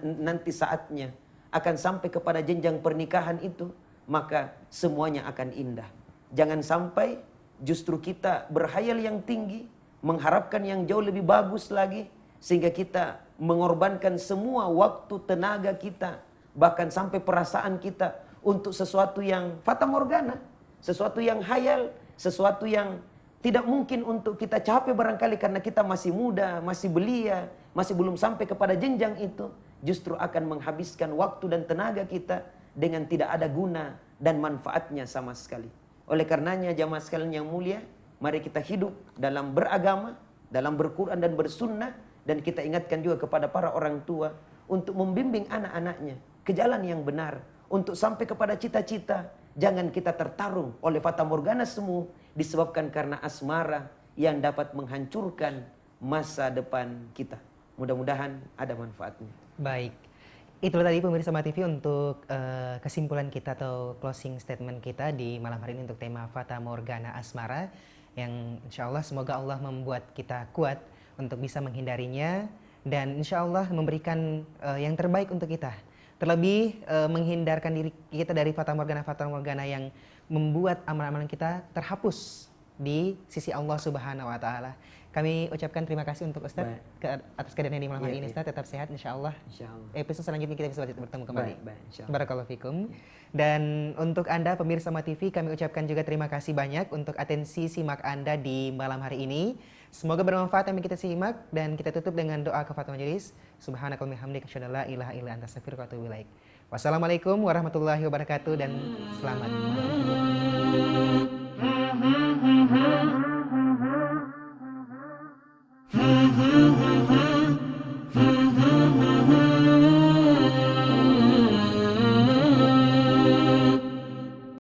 nanti saatnya akan sampai kepada jenjang pernikahan itu, maka semuanya akan indah. Jangan sampai justru kita berhayal yang tinggi, mengharapkan yang jauh lebih bagus lagi, sehingga kita mengorbankan semua waktu, tenaga kita, bahkan sampai perasaan kita untuk sesuatu yang fata morgana, sesuatu yang hayal, sesuatu yang tidak mungkin untuk kita capai barangkali karena kita masih muda, masih belia, masih belum sampai kepada jenjang itu, justru akan menghabiskan waktu dan tenaga kita dengan tidak ada guna dan manfaatnya sama sekali. Oleh karenanya jamaah sekalian yang mulia, mari kita hidup dalam beragama, dalam berquran dan bersunnah, dan kita ingatkan juga kepada para orang tua untuk membimbing anak-anaknya ke jalan yang benar, untuk sampai kepada cita-cita. Jangan kita tertarung oleh fata morgana semu disebabkan karena asmara yang dapat menghancurkan masa depan kita. Mudah-mudahan ada manfaatnya. Baik. Itulah tadi pemirsa Sama TV untuk kesimpulan kita atau closing statement kita di malam hari ini untuk tema Fata Morgana Asmara yang insya Allah semoga Allah membuat kita kuat untuk bisa menghindarinya dan insya Allah memberikan yang terbaik untuk kita. Terlebih menghindarkan diri kita dari Fata Morgana yang membuat amalan-amalan kita terhapus di sisi Allah Subhanahu wa Ta'ala. Kami ucapkan terima kasih untuk Ustadz atas kehadirannya di malam hari ini. Ustadz tetap sehat insya Allah. Episode selanjutnya kita bisa bertemu kembali. Barakallahu fikum. Dan untuk Anda pemirsa Sama TV, kami ucapkan juga terima kasih banyak untuk atensi simak Anda di malam hari ini. Semoga bermanfaat yang kita simak dan kita tutup dengan doa kafaratul majelis. Subhanakallahumma hamdika asyhadu an la ilaha illa anta astaghfiruka wa atubu ilaik. Wassalamualaikum warahmatullahi wabarakatuh dan selamat malam.